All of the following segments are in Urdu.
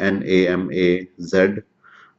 NAMAZ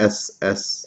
ASSAAN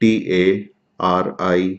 TARIQA।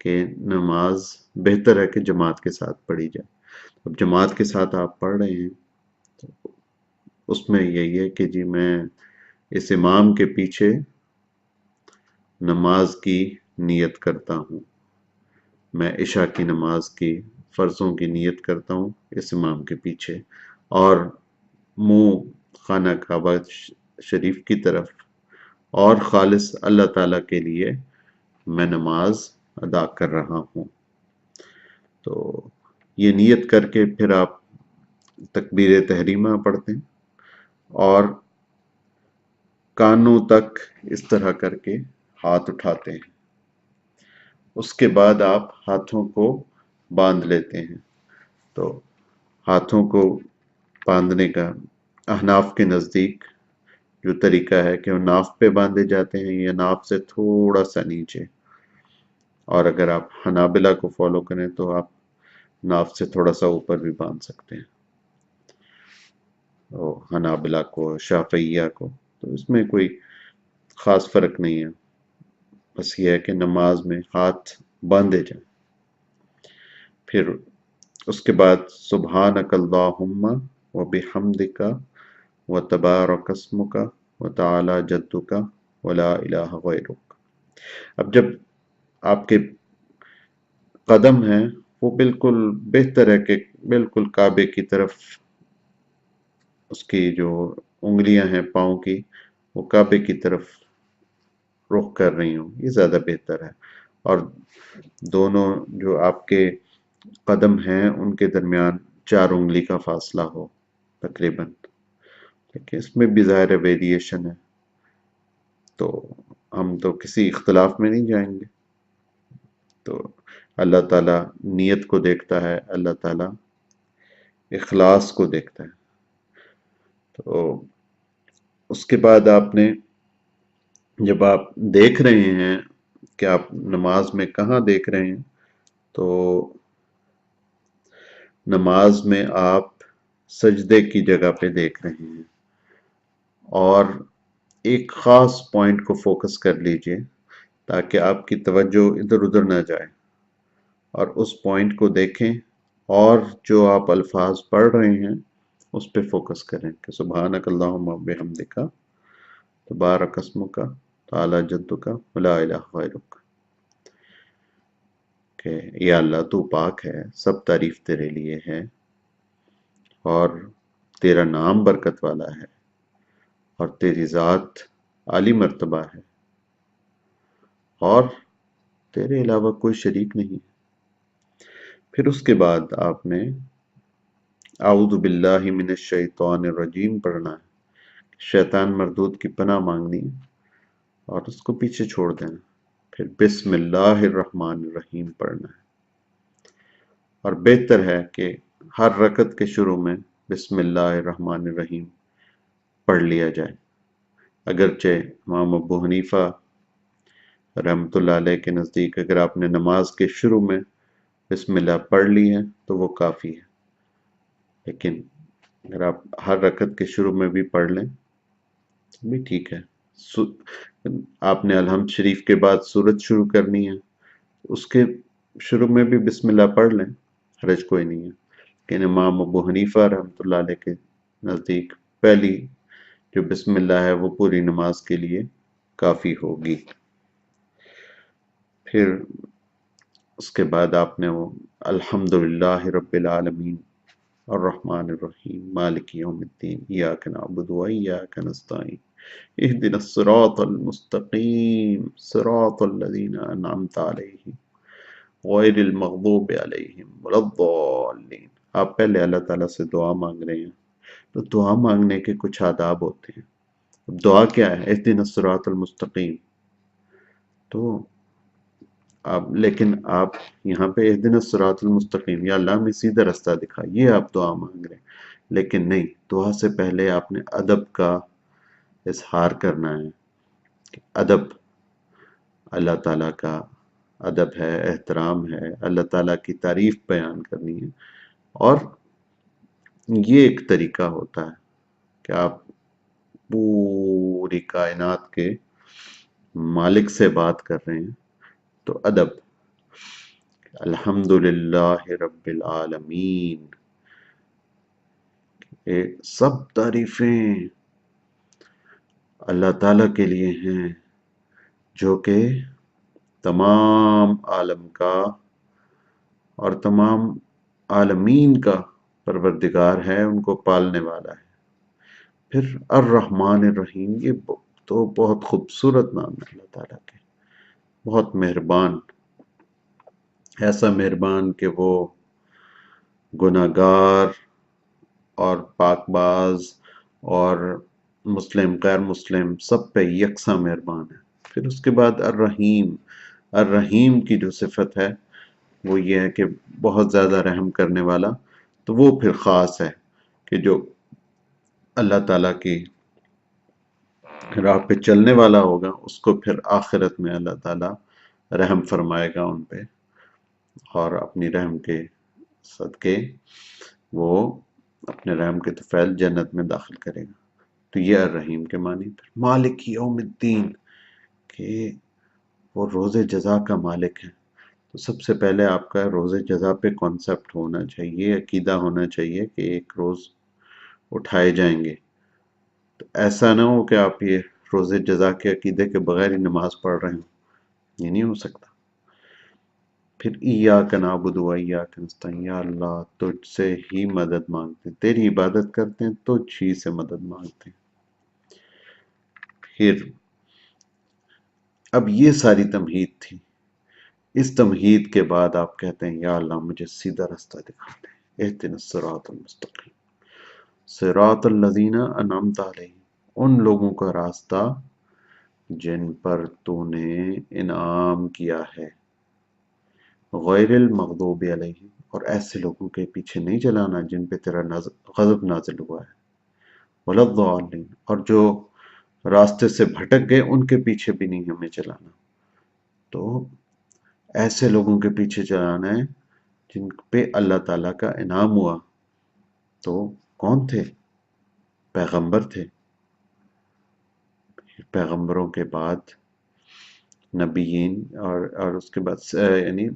کہ نماز بہتر ہے کہ جماعت کے ساتھ پڑھی جائے. اب جماعت کے ساتھ آپ پڑھ رہے ہیں تو اس میں یہی ہے کہ جی میں اس امام کے پیچھے نماز کی نیت کرتا ہوں، میں عشاء کی نماز کی فرضوں کی نیت کرتا ہوں اس امام کے پیچھے، اور منہ خانہ کعبہ شریف کی طرف، اور خالص اللہ تعالیٰ کے لیے میں نماز ادا کر رہا ہوں. تو یہ نیت کر کے پھر آپ تکبیر تحریمہ پڑھتے ہیں اور کانوں تک اس طرح کر کے ہاتھ اٹھاتے ہیں. اس کے بعد آپ ہاتھوں کو باندھ لیتے ہیں. تو ہاتھوں کو باندھنے کا احناف کے نزدیک جو طریقہ ہے کہ وہ ناف پہ باندھے جاتے ہیں یا ناف سے تھوڑا سا نیچے، اور اگر آپ حنابلہ کو فالو کریں تو آپ ناف سے تھوڑا سا اوپر بھی باندھ سکتے ہیں، حنابلہ کو، شافعیہ کو. تو اس میں کوئی خاص فرق نہیں ہے، بس یہ ہے کہ نماز میں ہاتھ باندھے جائیں. پھر اس کے بعد سبحانک اللہم و بحمدک و تبارک اسمک و تعالی جدک و لا الہ غیرک. اب جب آپ کے قدم ہیں وہ بالکل بہتر ہے کہ بالکل کعبے کی طرف اس کی جو انگلیاں ہیں پاؤں کی وہ کعبے کی طرف رخ کر رہی ہوں، یہ زیادہ بہتر ہے. اور دونوں جو آپ کے قدم ہیں ان کے درمیان 4 انگلی کا فاصلہ ہو تقریباً. لیکن اس میں بھی ظاہر ویریشن ہے، تو ہم تو کسی اختلاف میں نہیں جائیں گے. تو اللہ تعالیٰ نیت کو دیکھتا ہے، اللہ تعالیٰ اخلاص کو دیکھتا ہے. تو اس کے بعد آپ نے جب آپ دیکھ رہے ہیں کہ آپ نماز میں کہاں دیکھ رہے ہیں، تو نماز میں آپ سجدے کی جگہ پہ دیکھ رہے ہیں، اور ایک خاص پوائنٹ کو فوکس کر لیجئے تاکہ آپ کی توجہ ادھر ادھر نہ جائے، اور اس پوائنٹ کو دیکھیں اور جو آپ الفاظ پڑھ رہے ہیں اس پہ فوکس کریں کہ سبحانک اللہم و بحمدک تبارک اسمک تعالی جدک ولا الہ غیرک، کہ یا اللہ تو پاک ہے، سب تعریف تیرے لیے ہے، اور تیرا نام برکت والا ہے، اور تیری ذات عالی مرتبہ ہے، اور تیرے علاوہ کوئی شریک نہیں. پھر اس کے بعد آپ نے اعوذ باللہ من الشیطان الرجیم پڑھنا ہے، شیطان مردود کی پناہ مانگنی ہے اور اس کو پیچھے چھوڑ دینا. پھر بسم اللہ الرحمن الرحیم پڑھنا ہے، اور بہتر ہے کہ ہر رکعت کے شروع میں بسم اللہ الرحمن الرحیم پڑھ لیا جائے. اگرچہ امام ابو حنیفہ رحمۃ اللہ علیہ کے نزدیک اگر آپ نے نماز کے شروع میں بسم اللہ پڑھ لی ہے تو وہ کافی ہے، لیکن اگر آپ ہر رکعت کے شروع میں بھی پڑھ لیں تو بھی ٹھیک ہے. آپ نے الحمد شریف کے بعد سورت شروع کرنی ہے، اس کے شروع میں بھی بسم اللہ پڑھ لیں، حرج کوئی نہیں ہے. لیکن امام ابو حنیفہ رحمۃ اللہ علیہ کے نزدیک پہلی جو بسم اللہ ہے وہ پوری نماز کے لیے کافی ہوگی. پھر اس کے بعد آپ نے وہ الحمدللہ رب العالمین الرحمن الرحیم مالک یوم الدین ایاک نعبد و ایاک نستعین اہدنا الصراط المستقیم صراط الذین انعمت علیہم غیر المغضوب علیہم ولا الضالین. آپ پہلے اللہ تعالیٰ سے دعا مانگ رہے ہیں تو دعا مانگنے کے کچھ آداب ہوتے ہیں. اب دعا کیا ہے؟ اہدنا الصراط المستقیم. تو لیکن آپ یہاں پہ اہدنا الصراط المستقیم، یا اللہ ہمیں سیدھا رستہ دکھا، یہ آپ دعا مانگ رہے ہیں. لیکن نہیں، دعا سے پہلے آپ نے ادب کا اظہار کرنا ہے کہ ادب اللہ تعالیٰ کا ادب ہے، احترام ہے، اللہ تعالیٰ کی تعریف بیان کرنی ہے. اور یہ ایک طریقہ ہوتا ہے کہ آپ پوری کائنات کے مالک سے بات کر رہے ہیں، تو ادب. الحمدللہ رب العالمین، سب تعریفیں اللہ تعالیٰ کے لیے ہیں جو کہ تمام عالم کا اور تمام عالمین کا پروردگار ہے، ان کو پالنے والا ہے۔ پھر الرحمن الرحیم، یہ تو بہت خوبصورت نام ہے اللہ تعالیٰ کے، بہت مہربان، ایسا مہربان کہ وہ گناہگار اور پاک باز اور مسلم غیر مسلم سب پہ یکساں مہربان ہے۔ پھر اس کے بعد الرحیم، الرحیم کی جو صفت ہے وہ یہ ہے کہ بہت زیادہ رحم کرنے والا، تو وہ پھر خاص ہے کہ جو اللہ تعالیٰ کی راہ پہ چلنے والا ہوگا اس کو پھر آخرت میں اللہ تعالیٰ رحم فرمائے گا ان پہ، اور اپنی رحم کے صدقے وہ اپنے رحم کے طفیل جنت میں داخل کرے گا۔ تو یہ الرحیم کے معنی۔ پھر مالک یوم الدین، کہ وہ روز جزا کا مالک ہے۔ تو سب سے پہلے آپ کا روز جزا پہ کانسیپٹ ہونا چاہیے، عقیدہ ہونا چاہیے کہ ایک روز اٹھائے جائیں گے۔ تو ایسا نہ ہو کہ آپ یہ روز جزا کے عقیدے کے بغیر ہی نماز پڑھ رہے ہوں، یہ نہیں ہو سکتا۔ پھر ایاک نعبد و ایاک نستعین، یا اللہ تجھ سے ہی مدد مانگتے ہیں، تیری عبادت کرتے ہیں، تجھ ہی سے مدد مانگتے ہیں۔ پھر اب یہ ساری تمہید تھی، اس تمہید کے بعد آپ کہتے ہیں یا اللہ مجھے سیدھا راستہ دکھا دے، اہدنا الصراط المستقیم، صراط الذین انعمت علیہم، ان لوگوں کا راستہ جن پر تو نے انعام کیا ہے، غیر المغضوب علیہم، اور ایسے لوگوں کے پیچھے نہیں چلانا جن پہ تیرا غضب نازل ہوا ہے، ولا الضالین، اور جو راستے سے بھٹک گئے ان کے پیچھے بھی نہیں ہمیں چلانا۔ تو ایسے لوگوں کے پیچھے چلانا ہے جن پہ اللہ تعالیٰ کا انعام ہوا۔ تو کون تھے؟ پیغمبر تھے، پیغمبروں کے بعد نبیین، اور اس کے بعد یعنی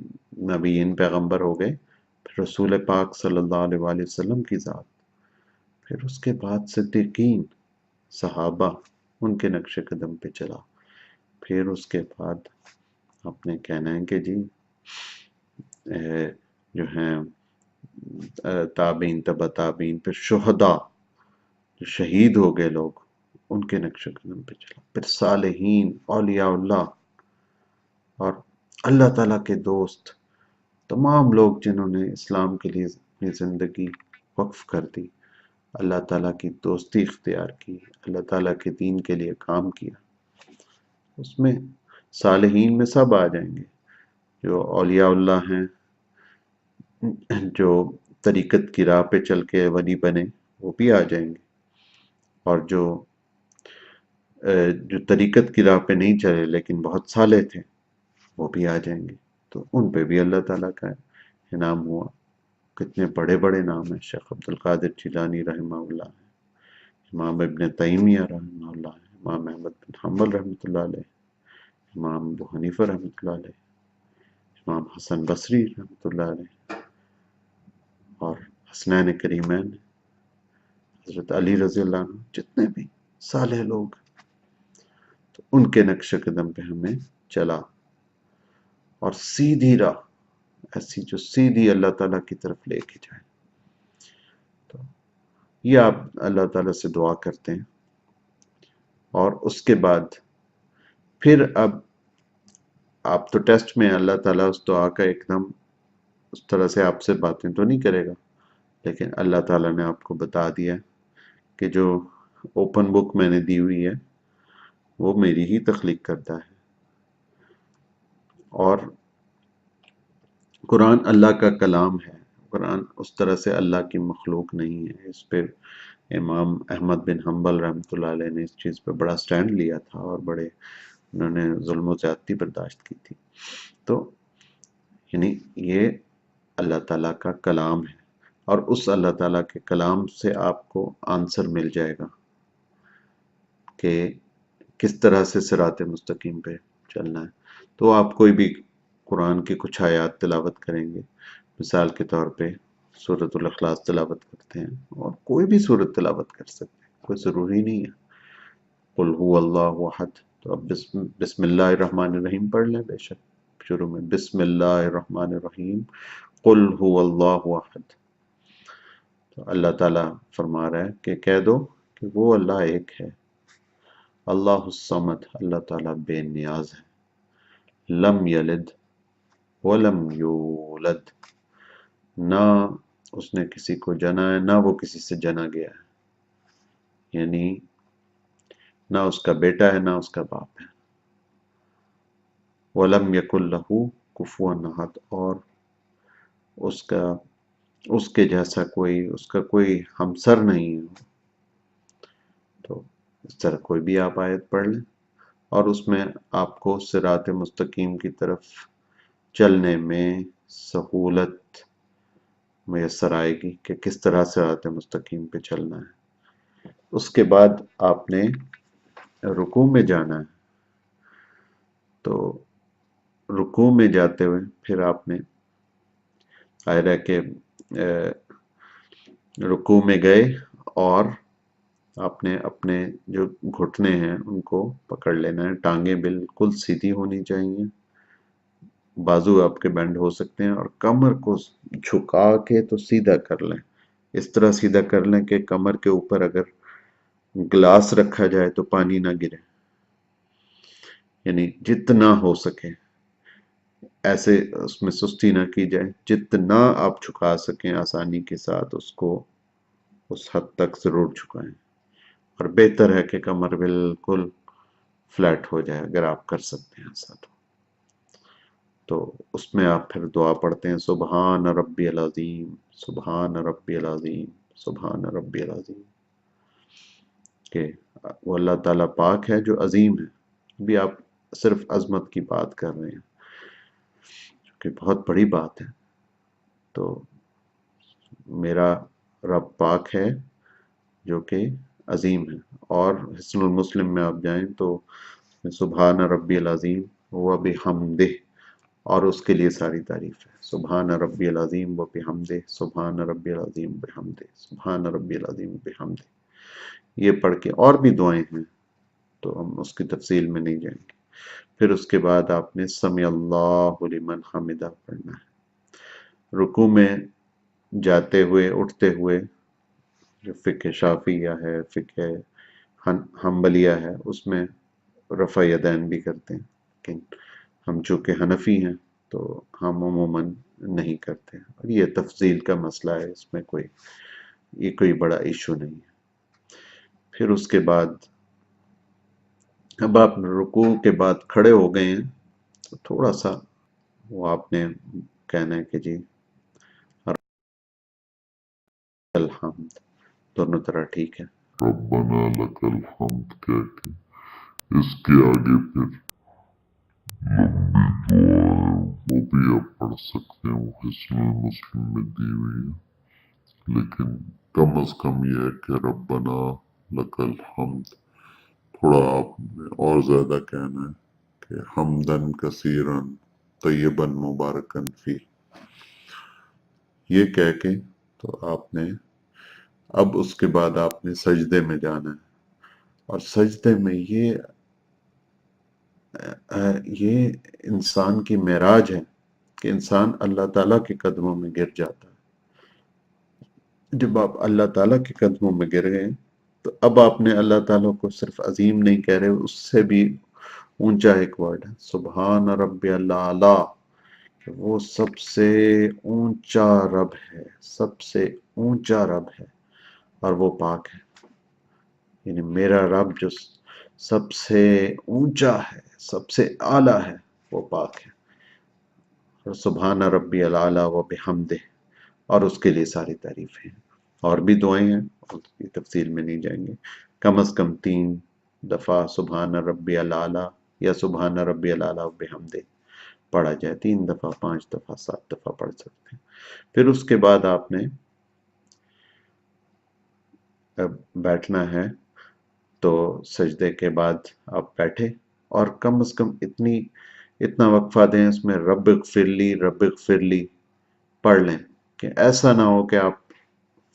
نبیین پیغمبر ہو گئے، پھر رسول پاک صلی اللہ علیہ وآلہ وسلم کی ذات، پھر اس کے بعد صدیقین، صحابہ، ان کے نقش قدم پہ چلا، پھر اس کے بعد آپ نے کہنا ہے کہ جی جو ہیں تابعین، تبع تابعین، پھر شہداء، جو شہید ہو گئے لوگ، ان کے نقش قدم پہ چلا، پھر صالحین، اولیاء اللہ، اور اللہ تعالیٰ کے دوست، تمام لوگ جنہوں نے اسلام کے لیے اپنی زندگی وقف کر دی، اللہ تعالیٰ کی دوستی اختیار کی، اللہ تعالیٰ کے دین کے لیے کام کیا، اس میں صالحین میں سب آ جائیں گے، جو اولیاء اللہ ہیں، جو طریقت کی راہ پہ چل کے ولی بنے وہ بھی آ جائیں گے، اور جو طریقت کی راہ پہ نہیں چلے لیکن بہت صالح تھے وہ بھی آ جائیں گے۔ تو ان پہ بھی اللہ تعالیٰ کا انعام ہوا۔ کتنے بڑے بڑے نام ہیں، شیخ عبد القادر جیلانی رحمہ اللہ ہے، امام ابن تیمیہ رحمہ اللہ ہے، امام احمد بن حنبل رحمۃ اللہ علیہ، امام ابو حنیفہ رحمۃ اللہ علیہ، امام حسن بصری رحمۃ اللہ علیہ، اور حسنین کریمین، حضرت علی رضی اللہ عنہ، جتنے بھی صالح لوگ، تو ان کے نقش قدم پہ ہمیں چلا، اور سیدھی راہ، ایسی جو سیدھی اللہ تعالیٰ کی طرف لے کے جائے۔ تو یہ آپ اللہ تعالیٰ سے دعا کرتے ہیں، اور اس کے بعد پھر اب آپ تو ٹیسٹ میں اللہ تعالیٰ اس دعا کا ایک دم اس طرح سے آپ سے باتیں تو نہیں کرے گا، لیکن اللہ تعالیٰ نے آپ کو بتا دیا کہ جو اوپن بک میں نے دی ہوئی ہے وہ میری ہی تخلیق کرتا ہے، اور قرآن اللہ کا کلام ہے، قرآن اس طرح سے اللہ کی مخلوق نہیں ہے۔ اس پہ امام احمد بن حنبل رحمۃ اللہ علیہ نے اس چیز پہ بڑا سٹینڈ لیا تھا، اور بڑے انہوں نے ظلم و زیادتی برداشت کی تھی۔ تو یعنی یہ اللہ تعالیٰ کا کلام ہے، اور اس اللہ تعالیٰ کے کلام سے آپ کو آنسر مل جائے گا کہ کس طرح سے صراط مستقیم پہ چلنا ہے۔ تو آپ کوئی بھی قرآن کی کچھ آیات تلاوت کریں گے، مثال کے طور پہ سورۃ الاخلاص تلاوت کرتے ہیں، اور کوئی بھی سورت تلاوت کر سکتے ہیں، کوئی ضروری نہیں ہے قل هو اللہ احد۔ تو اب بسم اللہ الرحمن الرحیم پڑھ لیں، بے شک شروع میں بسم اللہ الرحمن الرحیم قل هو اللہ احد۔ تو اللہ تعالیٰ فرما رہا ہے کہ کہہ دو کہ وہ اللہ ایک ہے، اللہ الصمد، اللہ تعالیٰ بے نیاز ہے، لم یلد ولم یولد، نہ اس نے کسی کو جنا ہے نہ وہ کسی سے جنا گیا ہے، یعنی نہ اس کا بیٹا ہے نہ اس کا باپ ہے، وَلَمْ يَكُنْ لَهُ كُفُوًا أَحَدٌ، اور اس کے جیسا کوئی، اس کا کوئی ہمسر نہیں ہے۔ تو اس طرح کوئی بھی آپ آیت پڑھ لیں اور اس میں آپ کو صراط مستقیم کی طرف چلنے میں سہولت میسر آئے گی کہ کس طرح صراط مستقیم پہ چلنا ہے۔ اس کے بعد آپ نے رکوع میں جانا ہے، تو رکوع میں جاتے ہوئے پھر آپ نے ظاہر ہے کہ رکوع میں گئے اور آپ نے اپنے جو گھٹنے ہیں ان کو پکڑ لینا ہے، ٹانگیں بالکل سیدھی ہونی چاہیے، بازو آپ کے بینڈ ہو سکتے ہیں، اور کمر کو جھکا کے تو سیدھا کر لیں، اس طرح سیدھا کر لیں کہ کمر کے اوپر اگر گلاس رکھا جائے تو پانی نہ گرے، یعنی جتنا ہو سکے ایسے اس میں سستی نہ کی جائے، جتنا آپ جھکا سکیں آسانی کے ساتھ اس کو اس حد تک ضرور جھکائیں، اور بہتر ہے کہ کمر بالکل فلیٹ ہو جائے اگر آپ کر سکتے ہیں ایسا تو اس میں آپ پھر دعا پڑھتے ہیں سبحان ربی العظیم، سبحان ربی العظیم، سبحان ربی العظیم، کہ وہ اللہ تعالیٰ پاک ہے جو عظیم ہے، بھی آپ صرف عظمت کی بات کر رہے ہیں کہ بہت بڑی بات ہے، تو میرا رب پاک ہے جو کہ عظیم ہے۔ اور حسن المسلم میں آپ جائیں تو سبحان ربی العظیم و بحمدہ، اور اس کے لیے ساری تعریف ہے، سبحان ربی العظیم و بحمدہ، سبحان ربی العظیم و بحمدہ، سبحان ربی العظیم و بحمدہ، یہ پڑھ کے اور بھی دعائیں ہیں تو ہم اس کی تفصیل میں نہیں جائیں گے۔ پھر اس کے بعد آپ نے سمع اللہ لمن حمدہ پڑھنا ہے۔ رکوع میں جاتے ہوئے اٹھتے ہوئے جو فقہ شافعیہ ہے، فقہ حنبلیہ ہے، اس میں رفع یدین بھی کرتے ہیں، لیکن ہم چونکہ حنفی ہیں تو ہم عموماً نہیں کرتے، اور یہ تفضیل کا مسئلہ ہے، اس میں کوئی بڑا ایشو نہیں ہے۔ پھر اس کے بعد اب آپ رکوع کے بعد کھڑے ہو گئے ہیں تو تھوڑا سا وہ آپ نے کہنا ہے کہ جی الحمد، دونوں طرح ٹھیک ہے، ربنا لک الحمد کہہ کے اس کے آگے پھر لمبی دعا ہے وہ بھی آپ پڑھ سکتے ہیں، وہ حسن المسلم میں دی ہوئی ہے، لیکن کم از کم یہ ہے کہ ربنا لک الحمد، تھوڑا آپ نے اور زیادہ کہنا ہے کہ حمدن کثیرن طیبن مبارکن فی، یہ کہہ کے تو آپ نے اب اس کے بعد آپ نے سجدے میں جانا ہے، اور سجدے میں یہ انسان کی معراج ہے کہ انسان اللہ تعالیٰ کے قدموں میں گر جاتا ہے۔ جب آپ اللہ تعالیٰ کے قدموں میں گر گئے تو اب آپ نے اللہ تعالیٰ کو صرف عظیم نہیں کہہ رہے، اس سے بھی اونچا ایک ورڈ ہے سبحان ربی الاعلیٰ، کہ وہ سب سے اونچا رب ہے، سب سے اونچا رب ہے، اور وہ پاک ہے، یعنی میرا رب جو سب سے اونچا ہے، سب سے اعلیٰ ہے، وہ پاک ہے، اور سبحان ربی الاعلیٰ و بحمدہ، اور اس کے لیے ساری تعریفیں ہیں، اور بھی دعائیں ہیں اس کی تفصیل میں نہیں جائیں گے، کم از کم 3 دفعہ سبحان ربی الاعلیٰ یا سبحان ربی الاعلیٰ و بحمدہ پڑھا جائے، 3 دفعہ 5 دفعہ 7 دفعہ پڑھ سکتے ہیں۔ پھر اس کے بعد آپ نے بیٹھنا ہے، تو سجدے کے بعد آپ بیٹھے، اور کم از کم اتنی اتنا وقفہ دیں اس میں رب اغفر لی پڑھ لیں کہ ایسا نہ ہو کہ آپ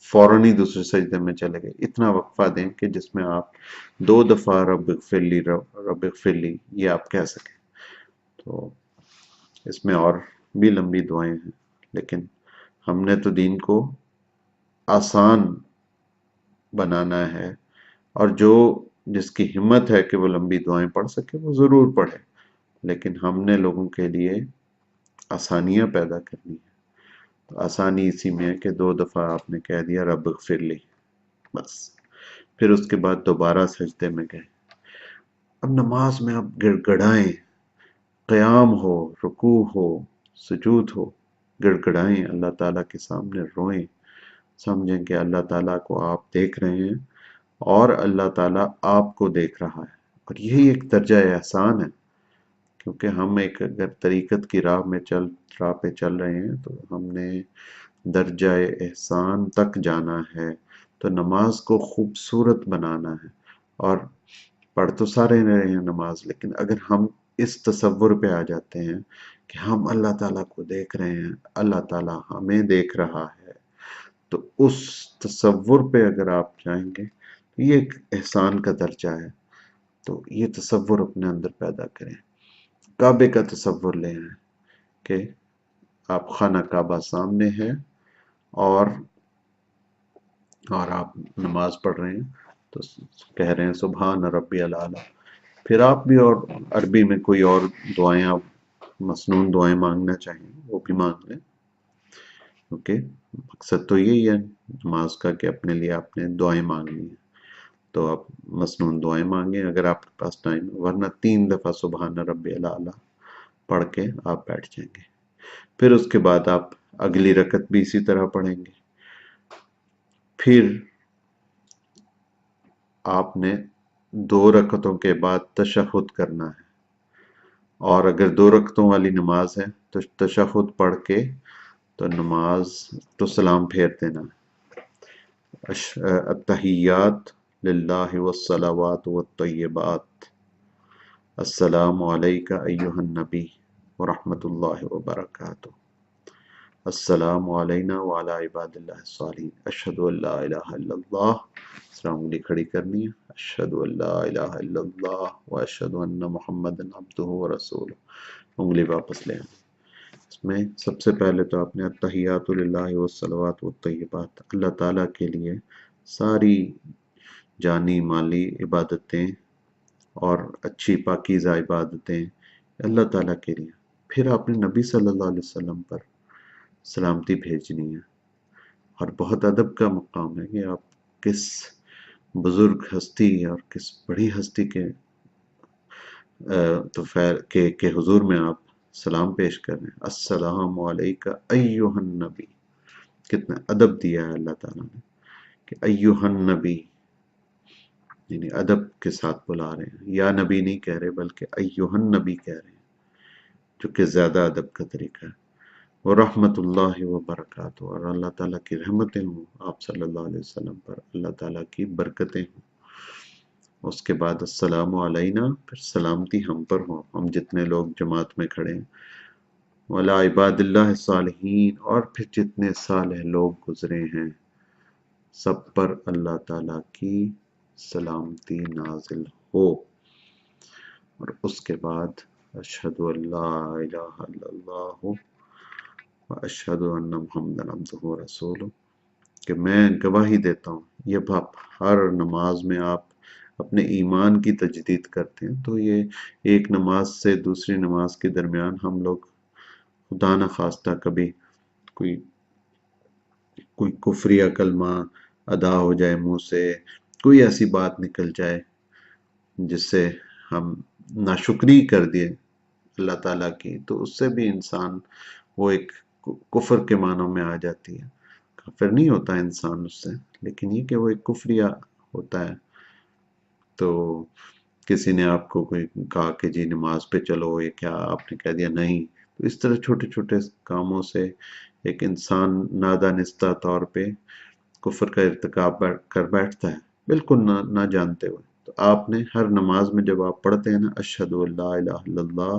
فوراً ہی دوسرے سجدے میں چلے گئے. اتنا وقفہ دیں کہ جس میں آپ 2 دفعہ رب اغفر لی یہ آپ کہہ سکیں. تو اس میں اور بھی لمبی دعائیں ہیں، لیکن ہم نے تو دین کو آسان بنانا ہے، اور جس کی ہمت ہے کہ وہ لمبی دعائیں پڑھ سکے وہ ضرور پڑھے، لیکن ہم نے لوگوں کے لیے آسانیاں پیدا کرنی ہے. تو آسانی اسی میں ہے کہ 2 دفعہ آپ نے کہہ دیا رب اغفر لی، بس. پھر اس کے بعد دوبارہ سجدے میں گئے. اب نماز میں آپ گڑ گڑائیں، قیام ہو، رکوع ہو، سجود ہو، گڑ گڑائیں، اللہ تعالیٰ کے سامنے روئیں، سمجھیں کہ اللہ تعالیٰ کو آپ دیکھ رہے ہیں اور اللہ تعالیٰ آپ کو دیکھ رہا ہے. اور یہی ایک درجہ احسان ہے، کیونکہ ہم ایک اگر طریقت کی راہ پہ چل رہے ہیں تو ہم نے درجہ احسان تک جانا ہے. تو نماز کو خوبصورت بنانا ہے. اور پڑھ تو سارے رہے ہیں نماز، لیکن اگر ہم اس تصور پہ آ جاتے ہیں کہ ہم اللہ تعالیٰ کو دیکھ رہے ہیں، اللہ تعالیٰ ہمیں دیکھ رہا ہے، تو اس تصور پہ اگر آپ جائیں گے تو یہ ایک احسان کا درجہ ہے. تو یہ تصور اپنے اندر پیدا کریں. کعبے کا تصور لے آئیں کہ آپ خانہ کعبہ سامنے ہے اور آپ نماز پڑھ رہے ہیں تو کہہ رہے ہیں سبحان ربی الاعلیٰ. پھر آپ بھی اور عربی میں کوئی اور دعائیں آپ مسنون دعائیں مانگنا چاہیں وہ بھی مانگ لیں، کیونکہ مقصد تو یہی ہے نماز کا کہ اپنے لیے آپ نے دعائیں مانگنی ہیں. تو آپ مسنون دعائیں مانگیں اگر آپ کے پاس ٹائم، ورنہ 3 دفعہ سبحان ربی الاعلیٰ پڑھ کے آپ بیٹھ جائیں گے. پھر اس کے بعد آپ اگلی رکعت بھی اسی طرح پڑھیں گے. پھر آپ نے 2 رکعتوں کے بعد تشہد کرنا ہے، اور اگر 2 رکعتوں والی نماز ہے تو تشہد پڑھ کے تو نماز تو سلام پھیر دینا ہے. التحیات للہ والصلوات والطیبات، السلام علیکہ ایہا النبی ورحمۃ اللہ وبرکاتہ، السلام علینا وعلی عباد اللہ الصالحین، اشہد ان لا الہ الا اللہ، اسلام انگلی کھڑی کرنی ہے، اشہد ان لا الہ الا اللہ واشہد ان محمد عبدہ ورسولہ، انگلی واپس لے آئیں. اس میں سب سے پہلے تو آپ نے التحیات للہ والصلوات والطیبات، اللہ تعالیٰ کے لیے ساری جانی مالی عبادتیں اور اچھی پاکیزہ عبادتیں اللہ تعالیٰ کے لیے. پھر آپ نے نبی صلی اللہ علیہ وسلم پر سلامتی بھیجنی ہے، اور بہت ادب کا مقام ہے کہ آپ کس بزرگ ہستی اور کس بڑی ہستی کے حضور میں آپ سلام پیش کر رہے ہیں. السلام علیکہ ایہا النبی، کتنا ادب دیا ہے اللہ تعالیٰ نے کہ ایہا النبی، یعنی ادب کے ساتھ بلا رہے ہیں. یا نبی نہیں کہہ رہے بلکہ ایہا النبی کہہ رہے ہیں، جو کہ زیادہ ادب کا طریقہ ہے. ورحمۃ اللہ وبرکاتہ، اور اللہ تعالیٰ کی رحمتیں ہوں آپ صلی اللہ علیہ وسلم پر، اللہ تعالیٰ کی برکتیں ہوں. اس کے بعد السلام علینا، پھر سلامتی ہم پر ہو، ہم جتنے لوگ جماعت میں کھڑے ہیں، وعلی عباد اللہ الصالحین، اور پھر جتنے صالح لوگ گزرے ہیں سب پر اللہ تعالیٰ کی سلامتی نازل ہو. اور اس کے بعد اشہد ان لا الہ الا اللہ واشہد ان محمد عبدہ ورسولہ، کہ میں گواہی دیتا ہوں. یہ آپ ہر نماز میں آپ اپنے ایمان کی تجدید کرتے ہیں. تو یہ ایک نماز سے دوسری نماز کے درمیان ہم لوگ خدا نخواستہ کبھی کوئی کفریہ کلمہ ادا ہو جائے منہ سے، کوئی ایسی بات نکل جائے جس سے ہم ناشکری کر دیے اللہ تعالیٰ کی، تو اس سے بھی انسان وہ ایک کفر کے معنوں میں آ جاتی ہے. کافر نہیں ہوتا انسان اس سے، لیکن یہ کہ وہ ایک کفریہ ہوتا ہے. تو کسی نے آپ کو کوئی کہا کہ جی نماز پہ چلو، یہ کیا آپ نے کہہ دیا نہیں. تو اس طرح چھوٹے چھوٹے کاموں سے ایک انسان نادانستہ طور پہ کفر کا ارتکاب کر بیٹھتا ہے، بالکل نہ جانتے ہوئے. تو آپ نے ہر نماز میں جب آپ پڑھتے ہیں نا اشہد ان لا الہ الا اللہ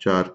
4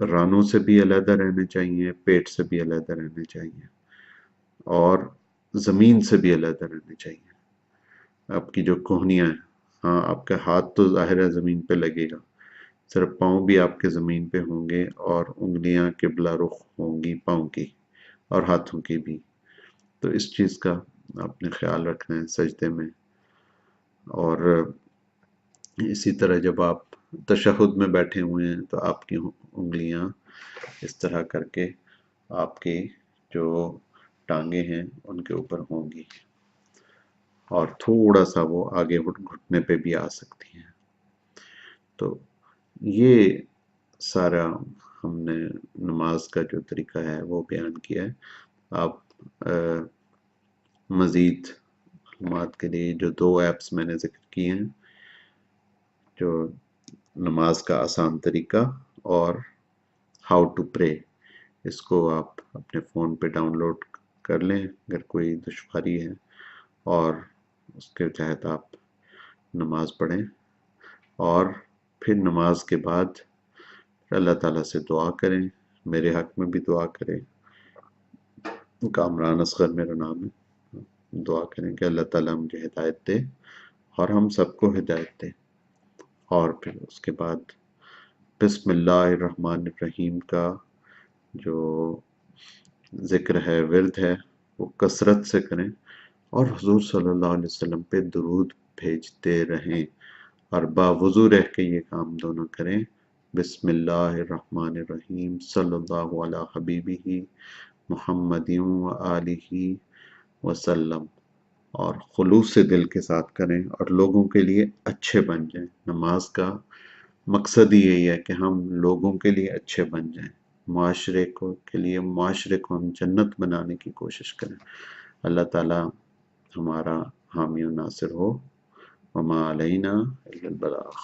رانوں سے بھی علیحدہ رہنے چاہیے، پیٹ سے بھی علیحدہ رہنے چاہیے، اور زمین سے بھی علیحدہ رہنے چاہیے۔ آپ کی جو کوہنیاں ہیں، ہاں آپ کا ہاتھ تو ظاہر ہے زمین پہ لگے گا، صرف پاؤں بھی آپ کے زمین پہ ہوں گے، اور انگلیاں قبلہ رخ ہوں گی پاؤں کی اور ہاتھوں کی بھی۔ تو اس چیز کا آپ نے خیال رکھنا ہے سجدے میں۔ اور اسی طرح جب آپ تشہد میں بیٹھے ہوئے ہیں تو آپ کی انگلیاں اس طرح کر کے آپ کی جو ٹانگیں ہیں ان کے اوپر ہوں گی، اور تھوڑا سا وہ آگے گھٹنے پہ بھی آ سکتی ہیں۔ تو یہ سارا ہم نے نماز کا جو طریقہ ہے وہ بیان کیا ہے۔ آپ مزید معلومات کے لیے جو 2 ایپس میں نے ذکر کیے ہیں، جو نماز کا آسان طریقہ اور ہاؤ ٹو پرے، اس کو آپ اپنے فون پہ ڈاؤن لوڈ کر لیں اگر کوئی دشواری ہے، اور اس کے تحت آپ نماز پڑھیں، اور پھر نماز کے بعد اللہ تعالیٰ سے دعا کریں۔ میرے حق میں بھی دعا کریں، کامران اصغر میرا نام ہے، دعا کریں کہ اللہ تعالیٰ مجھے ہدایت دے اور ہم سب کو ہدایت دے۔ اور پھر اس کے بعد بسم اللہ الرحمن الرحیم کا جو ذکر ہے، ورد ہے، وہ کثرت سے کریں، اور حضور صلی اللہ علیہ وسلم پہ درود بھیجتے رہیں، اور باوضو رہ کے یہ کام دونوں کریں۔ بسم اللہ الرحمن الرحیم، صلی اللہ علی حبیبہ محمد و آلہ وسلم، اور خلوص سے دل کے ساتھ کریں، اور لوگوں کے لیے اچھے بن جائیں۔ نماز کا مقصد ہی یہی ہے کہ ہم لوگوں کے لیے اچھے بن جائیں، معاشرے کو ہم جنت بنانے کی کوشش کریں۔ اللہ تعالیٰ ہمارا حامی و ناصر ہو۔ وما علینا الا البلاغ۔